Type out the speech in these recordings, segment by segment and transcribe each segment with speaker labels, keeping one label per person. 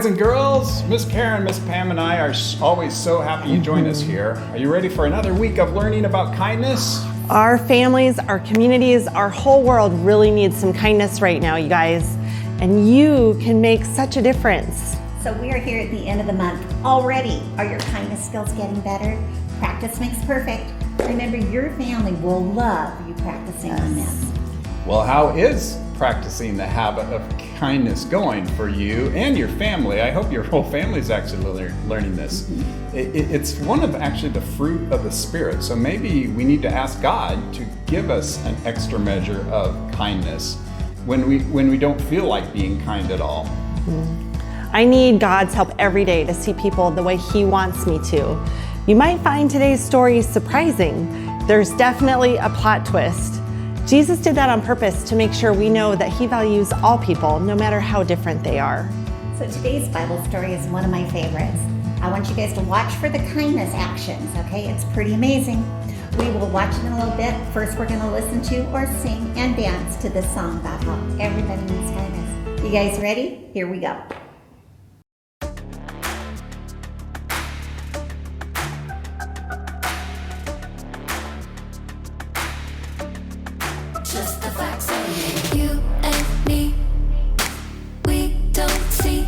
Speaker 1: boys and girls. Miss Karen, Miss Pam, and I are always so happy you join us here. Are you ready for another week of learning about kindness?
Speaker 2: Our families, our communities, our whole world really needs some kindness right now, you guys. And you can make such a difference.
Speaker 3: So we are here at the end of the month already. Are your kindness skills getting better? Practice makes perfect. Remember, your family will love you practicing on this.
Speaker 1: Well, how is practicing the habit of kindness going for you and your family? I hope your whole family is actually learning this. It's one of actually the fruit of the Spirit. So maybe we need to ask God to give us an extra measure of kindness when we don't feel like being kind at all.
Speaker 2: I need God's help every day to see people the way He wants me to. You might find today's story surprising. There's definitely a plot twist. Jesus did that on purpose to make sure we know that He values all people, no matter how different they are.
Speaker 3: So today's Bible story is one of my favorites. I want you guys to watch for the kindness actions, okay? It's pretty amazing. We will watch it in a little bit. First, we're going to listen to or sing and dance to this song about how everybody needs kindness. You guys ready? Here we go.
Speaker 4: Just the facts of you and me. We don't see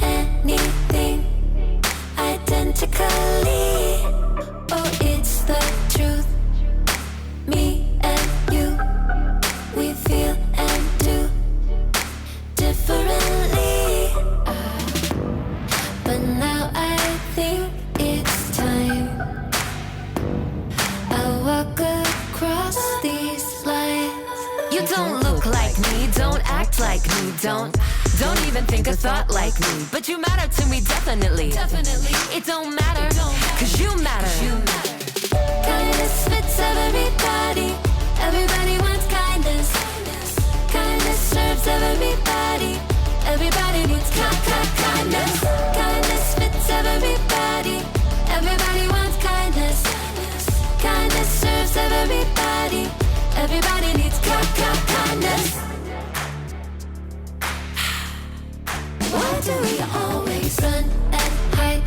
Speaker 4: anything identically. Oh, it's the truth. Me and you, we feel and do differently. But now I think it's time I walk across these lines. You don't look like me, don't act like me, don't even think a thought like me. But you matter to me, definitely. It don't matter, cause you matter. Kindness fits everybody. Everybody wants kindness. Kindness serves everybody. Everybody needs kindness. Kindness fits everybody. Everybody wants kindness. Kindness serves everybody. Everybody needs kindness. Why do we always run and hide?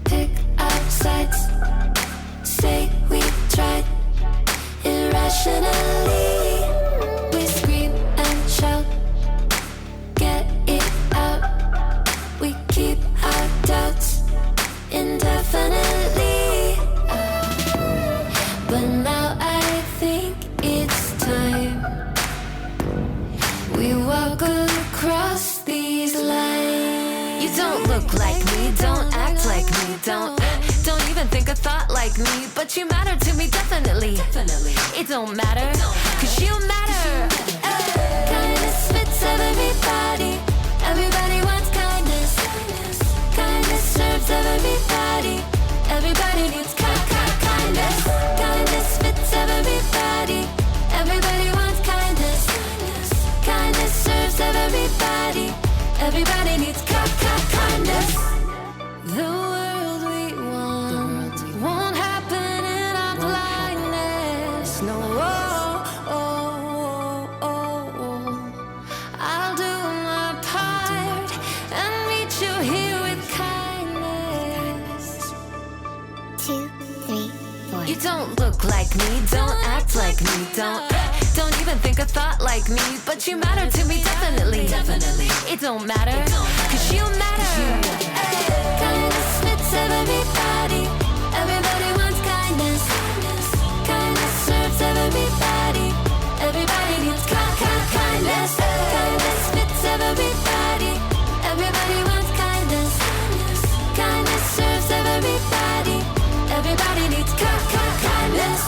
Speaker 4: Pick our sides. Say we tried irrationally. We scream and shout. Get it out. We keep our doubts indefinitely. But now I think it's time we walk across these lines. You don't look like me, don't act like me, don't even think a thought like me. But you matter to me, definitely. It don't matter, cause you matter. Kindness fits everybody. Everybody wants kindness. Kindness serves everybody. Everybody needs kindness. Kindness fits everybody. Everybody wants kindness. Kindness serves everybody. Everybody needs kindness. The world we want won't happen in our blindness. No, I'll do my part and meet you here with kindness.
Speaker 5: 2, 3, 4.
Speaker 4: You don't look like me, don't act like me, don't even think a thought like me. But you matter to me, definitely. It don't matter, cause you matter. Kindness fits everybody. Everybody wants kindness. Kindness serves everybody. Everybody needs kindness. Kindness fits everybody. Everybody wants kindness. Kindness serves everybody. Everybody needs kindness.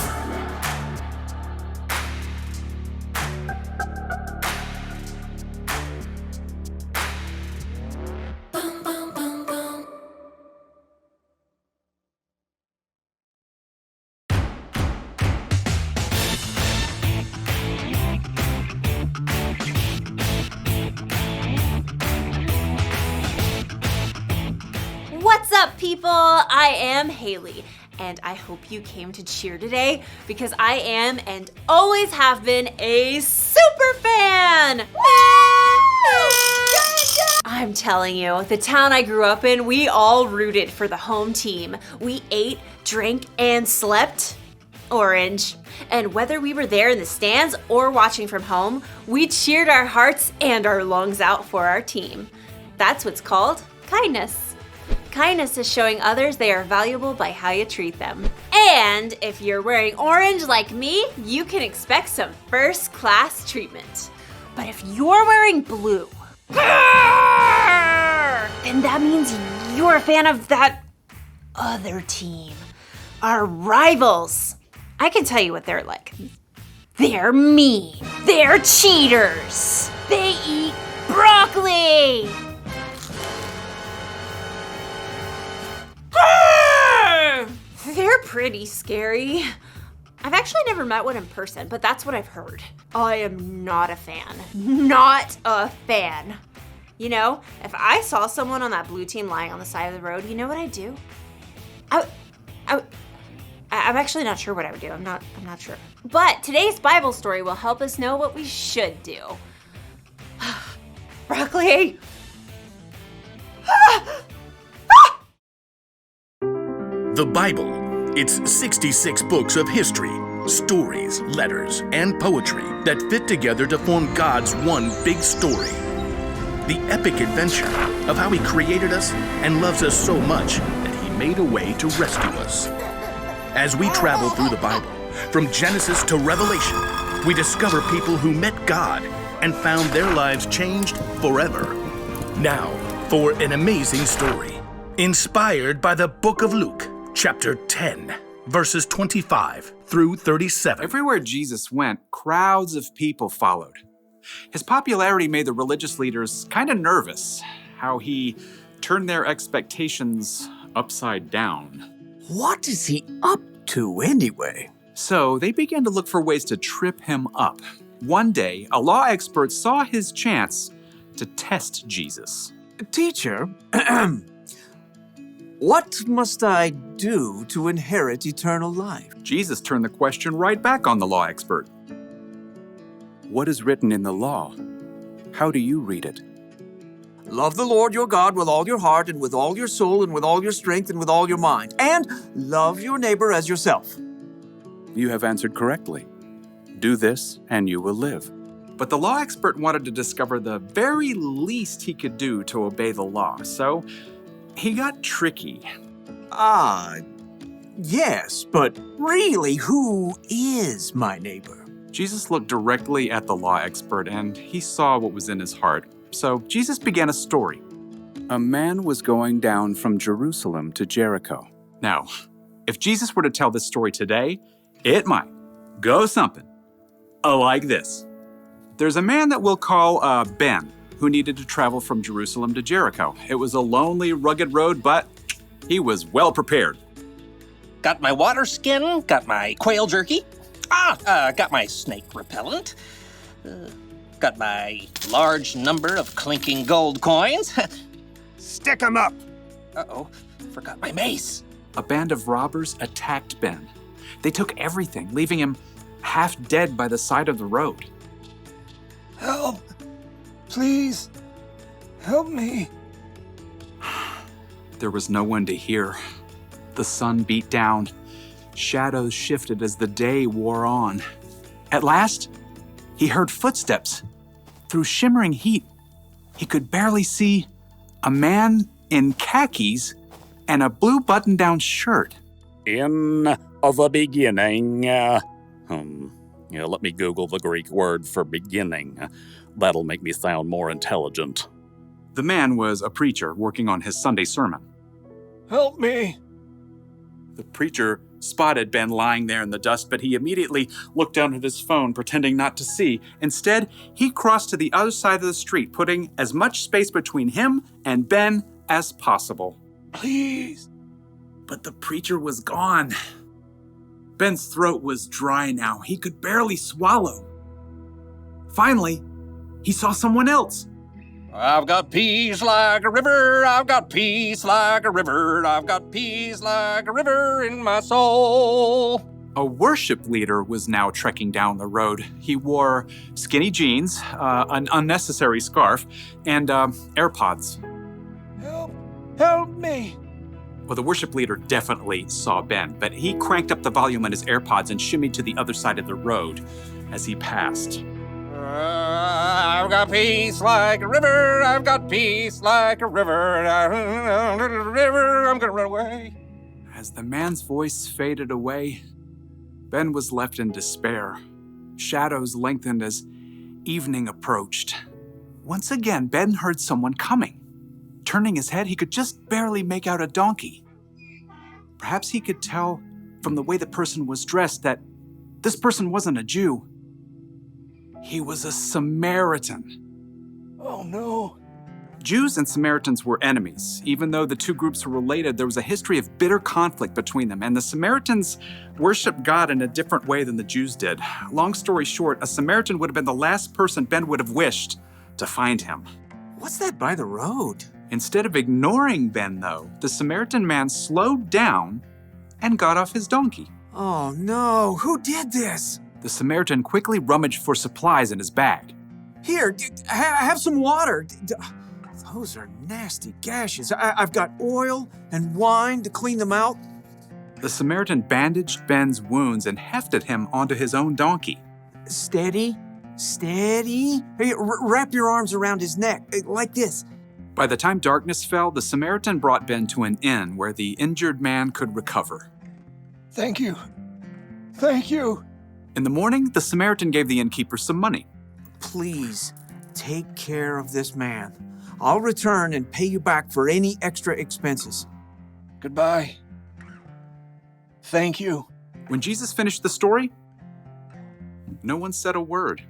Speaker 4: Boom, boom, boom, boom.
Speaker 6: What's up, people? I am Haley, and I hope you came to cheer today because I am and always have been a super fan. I'm telling you, the town I grew up in, we all rooted for the home team. We ate, drank, and slept orange. And whether we were there in the stands or watching from home, we cheered our hearts and our lungs out for our team. That's what's called kindness. Kindness is showing others they are valuable by how you treat them. And if you're wearing orange like me, you can expect some first-class treatment. But if you're wearing blue, then that means you're a fan of that other team. Our rivals. I can tell you what they're like. They're mean. They're cheaters. They eat broccoli. They're pretty scary. I've actually never met one in person, but that's what I've heard. I am not a fan. Not a fan. You know, if I saw someone on that blue team lying on the side of the road, you know what I'd do? I'm actually not sure what I would do. I'm not sure. But today's Bible story will help us know what we should do. Broccoli!
Speaker 7: The Bible. It's 66 books of history, stories, letters, and poetry that fit together to form God's one big story. The epic adventure of how He created us and loves us so much that He made a way to rescue us. As we travel through the Bible, from Genesis to Revelation, we discover people who met God and found their lives changed forever. Now, for an amazing story, inspired by the book of Luke, chapter 10, verses 25 through 37.
Speaker 8: Everywhere Jesus went, crowds of people followed. His popularity made the religious leaders kind of nervous, how he turned their expectations upside down.
Speaker 9: What is he up to anyway?
Speaker 8: So they began to look for ways to trip him up. One day, a law expert saw his chance to test Jesus.
Speaker 9: Teacher, what must I do to inherit eternal life?
Speaker 8: Jesus turned the question right back on the law expert. What is written in the law? How do you read it?
Speaker 9: Love the Lord your God with all your heart and with all your soul and with all your strength and with all your mind. And love your neighbor as yourself.
Speaker 8: You have answered correctly. Do this and you will live. But the law expert wanted to discover the very least he could do to obey the law, so he got tricky.
Speaker 9: Yes, but really, who is my neighbor?
Speaker 8: Jesus looked directly at the law expert and he saw what was in his heart. So Jesus began a story. A man was going down from Jerusalem to Jericho. Now, if Jesus were to tell this story today, it might go something like this. There's a man that we'll call Ben, who needed to travel from Jerusalem to Jericho. It was a lonely, rugged road, but he was well prepared.
Speaker 10: Got my water skin, got my quail jerky, got my snake repellent, got my large number of clinking gold coins.
Speaker 11: Stick 'em up!
Speaker 10: Uh-oh, forgot my mace.
Speaker 8: A band of robbers attacked Ben. They took everything, leaving him half dead by the side of the road.
Speaker 11: Help! Please, help me.
Speaker 8: There was no one to hear. The sun beat down. Shadows shifted as the day wore on. At last, he heard footsteps. Through shimmering heat, he could barely see a man in khakis and a blue button-down shirt.
Speaker 12: In the beginning, let me Google the Greek word for beginning. That'll make me sound more intelligent.
Speaker 8: The man was a preacher working on his Sunday sermon.
Speaker 11: Help me.
Speaker 8: The preacher spotted Ben lying there in the dust, but he immediately looked down at his phone, pretending not to see. Instead, he crossed to the other side of the street, putting as much space between him and Ben as possible.
Speaker 11: Please.
Speaker 8: But the preacher was gone. Ben's throat was dry now. He could barely swallow. Finally, he saw someone else.
Speaker 10: I've got peace like a river, I've got peace like a river, I've got peace like a river in my soul.
Speaker 8: A worship leader was now trekking down the road. He wore skinny jeans, an unnecessary scarf, and AirPods.
Speaker 11: Help me!
Speaker 8: Well, the worship leader definitely saw Ben, but he cranked up the volume on his AirPods and shimmied to the other side of the road as he passed.
Speaker 10: I've got peace like a river. I've got peace like a river. River, I'm gonna run away.
Speaker 8: As the man's voice faded away, Ben was left in despair. Shadows lengthened as evening approached. Once again, Ben heard someone coming. Turning his head, he could just barely make out a donkey. Perhaps he could tell from the way the person was dressed that this person wasn't a Jew. He was a Samaritan.
Speaker 11: Oh no.
Speaker 8: Jews and Samaritans were enemies. Even though the two groups were related, there was a history of bitter conflict between them, and the Samaritans worshiped God in a different way than the Jews did. Long story short, a Samaritan would have been the last person Ben would have wished to find him.
Speaker 9: What's that by the road?
Speaker 8: Instead of ignoring Ben, though, the Samaritan man slowed down and got off his donkey.
Speaker 9: Oh no, who did this?
Speaker 8: The Samaritan quickly rummaged for supplies in his bag.
Speaker 9: Here, have some water. Those are nasty gashes. I've got oil and wine to clean them out.
Speaker 8: The Samaritan bandaged Ben's wounds and hefted him onto his own donkey.
Speaker 9: Steady. Hey, wrap your arms around his neck, like this.
Speaker 8: By the time darkness fell, the Samaritan brought Ben to an inn where the injured man could recover.
Speaker 11: Thank you.
Speaker 8: In the morning, the Samaritan gave the innkeeper some money.
Speaker 9: Please, take care of this man. I'll return and pay you back for any extra expenses.
Speaker 11: Goodbye. Thank you.
Speaker 8: When Jesus finished the story, no one said a word.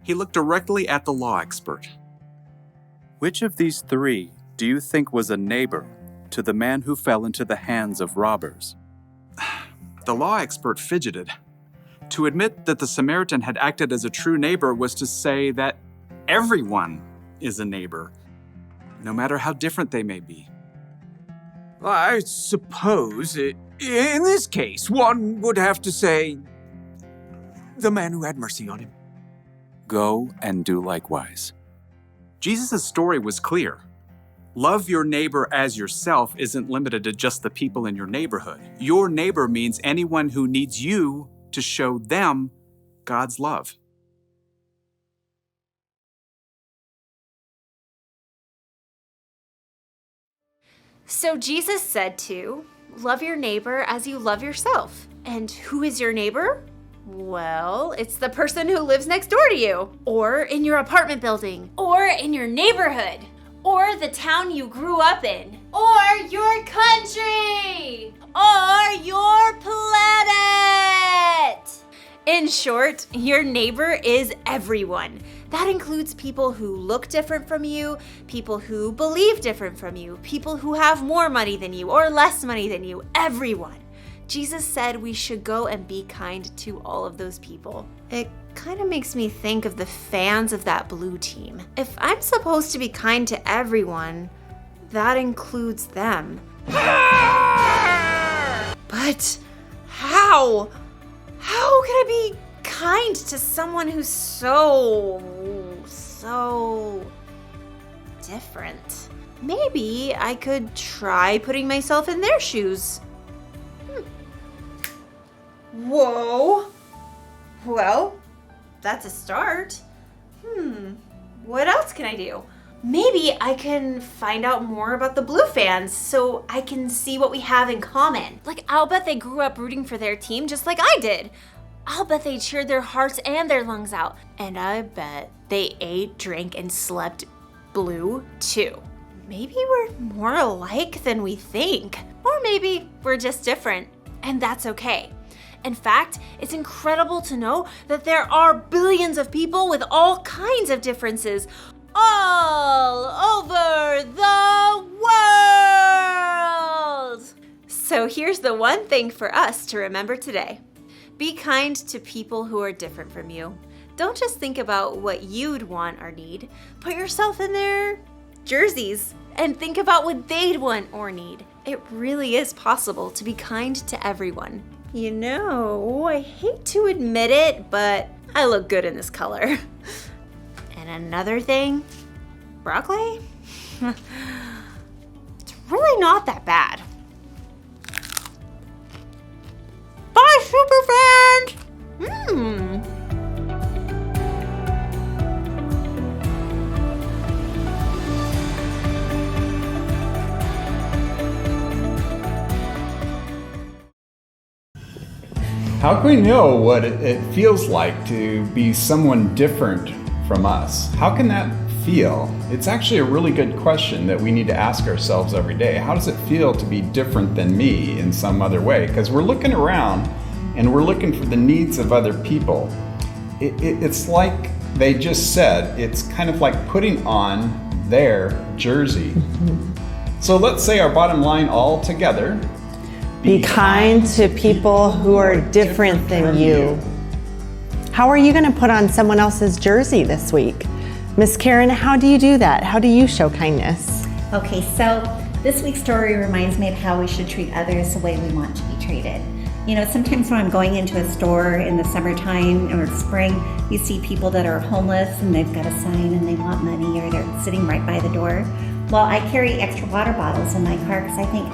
Speaker 8: He looked directly at the law expert. Which of these three do you think was a neighbor to the man who fell into the hands of robbers? The law expert fidgeted. To admit that the Samaritan had acted as a true neighbor was to say that everyone is a neighbor, no matter how different they may be.
Speaker 9: I suppose, in this case, one would have to say, the man who had mercy on him.
Speaker 8: Go and do likewise. Jesus' story was clear. Love your neighbor as yourself isn't limited to just the people in your neighborhood. Your neighbor means anyone who needs you to show them God's love.
Speaker 6: So Jesus said to love your neighbor as you love yourself. And who is your neighbor? Well, it's the person who lives next door to you, or in your apartment building, or in your neighborhood, or the town you grew up in, or your country, or your planet. In short, your neighbor is everyone. That includes people who look different from you, people who believe different from you, people who have more money than you or less money than you, everyone. Jesus said we should go and be kind to all of those people. It kind of makes me think of the fans of that blue team. If I'm supposed to be kind to everyone, that includes them. But how? How could I be kind to someone who's so different? Maybe I could try putting myself in their shoes. Whoa. Well, that's a start. What else can I do? Maybe I can find out more about the Blue fans so I can see what we have in common. Like, I'll bet they grew up rooting for their team just like I did. I'll bet they cheered their hearts and their lungs out. And I bet they ate, drank, and slept blue too. Maybe we're more alike than we think. Or maybe we're just different, and that's okay. In fact, it's incredible to know that there are billions of people with all kinds of differences all over the world. So here's the one thing for us to remember today. Be kind to people who are different from you. Don't just think about what you'd want or need. Put yourself in their jerseys and think about what they'd want or need. It really is possible to be kind to everyone, You know, I hate to admit it, but I look good in this color. And another thing, broccoli? It's really not that bad. Bye, superfans!
Speaker 1: How can we know what it feels like to be someone different from us? How can that feel? It's actually a really good question that we need to ask ourselves every day. How does it feel to be different than me in some other way? Because we're looking around and we're looking for the needs of other people. It's like they just said, it's kind of like putting on their jersey. So let's say our bottom line all together.
Speaker 2: Be kind to people who are different than you. How are you going to put on someone else's jersey this week? Miss Karen, how do you do that? How do you show kindness?
Speaker 3: Okay, so this week's story reminds me of how we should treat others the way we want to be treated. You know, sometimes when I'm going into a store in the summertime or spring, you see people that are homeless and they've got a sign and they want money, or they're sitting right by the door. Well, I carry extra water bottles in my car because I think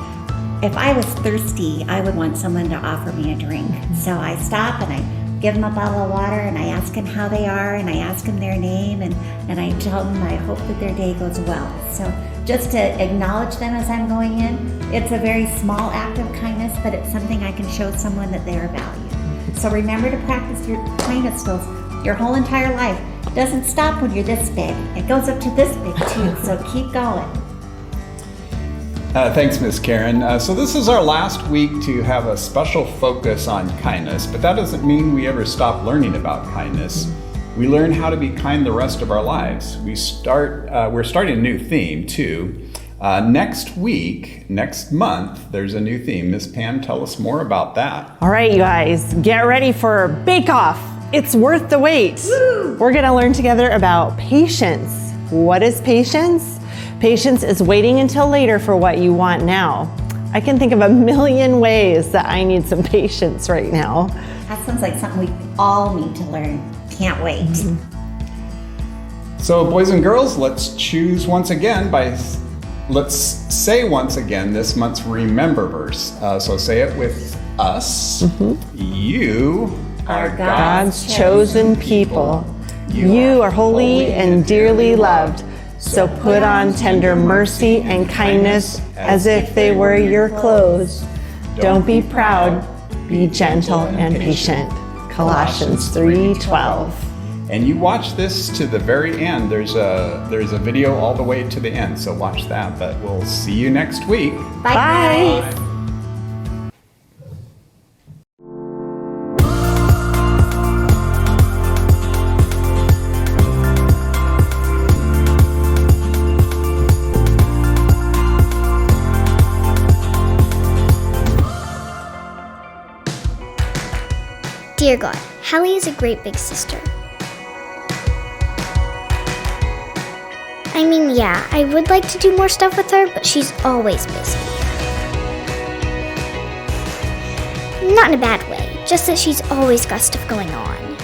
Speaker 3: if I was thirsty, I would want someone to offer me a drink. So I stop and I give them a bottle of water and I ask them how they are and I ask them their name and I tell them I hope that their day goes well. So just to acknowledge them as I'm going in, it's a very small act of kindness, but it's something I can show someone that they are valued. So remember to practice your kindness skills your whole entire life. It doesn't stop when you're this big. It goes up to this big too, so keep going.
Speaker 1: Thanks, Miss Karen. So this is our last week to have a special focus on kindness, but that doesn't mean we ever stop learning about kindness. We learn how to be kind the rest of our lives. We're starting a new theme too. Next month, there's a new theme. Miss Pam, tell us more about that.
Speaker 2: All right, you guys, get ready for Bake Off. It's worth the wait. Woo! We're gonna learn together about patience. What is patience? Patience is waiting until later for what you want now. I can think of a million ways that I need some patience right now.
Speaker 3: That sounds like something we all need to learn. Can't wait.
Speaker 1: So boys and girls, let's choose once again let's say once again this month's Remember verse. So say it with us. You are
Speaker 2: God's chosen people. You are holy and dearly loved. So put on tender mercy and kindness as if they were your clothes. Don't be proud, be gentle and patient. Colossians 3:12.
Speaker 1: And you watch this to the very end. There's a video all the way to the end, so watch that. But we'll see you next week.
Speaker 3: Bye.
Speaker 2: Bye.
Speaker 5: Dear God, Hallie is a great big sister. I mean, yeah, I would like to do more stuff with her, but she's always busy. Not in a bad way, just that she's always got stuff going on.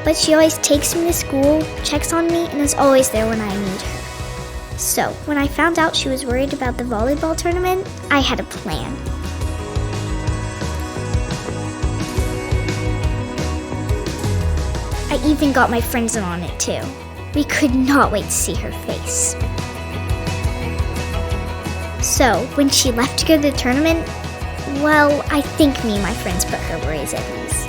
Speaker 5: But she always takes me to school, checks on me, and is always there when I need her. So, when I found out she was worried about the volleyball tournament, I had a plan. I even got my friends in on it too. We could not wait to see her face. So, when she left to go to the tournament, well, I think me and my friends put her worries at ease.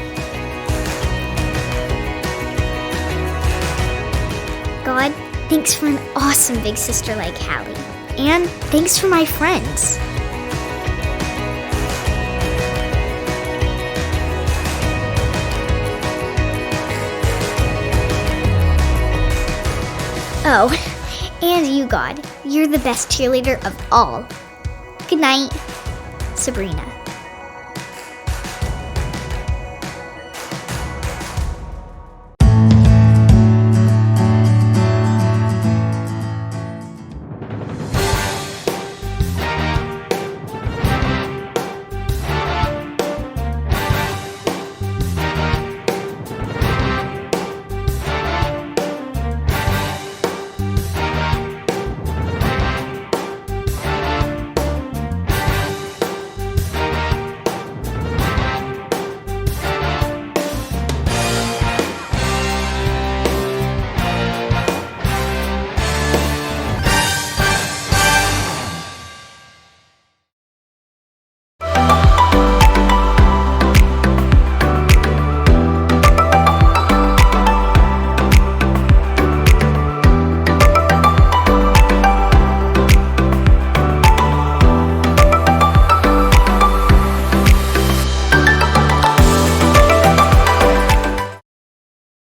Speaker 5: God, thanks for an awesome big sister like Hallie. And thanks for my friends. Oh, and you, God, you're the best cheerleader of all. Good night, Sabrina.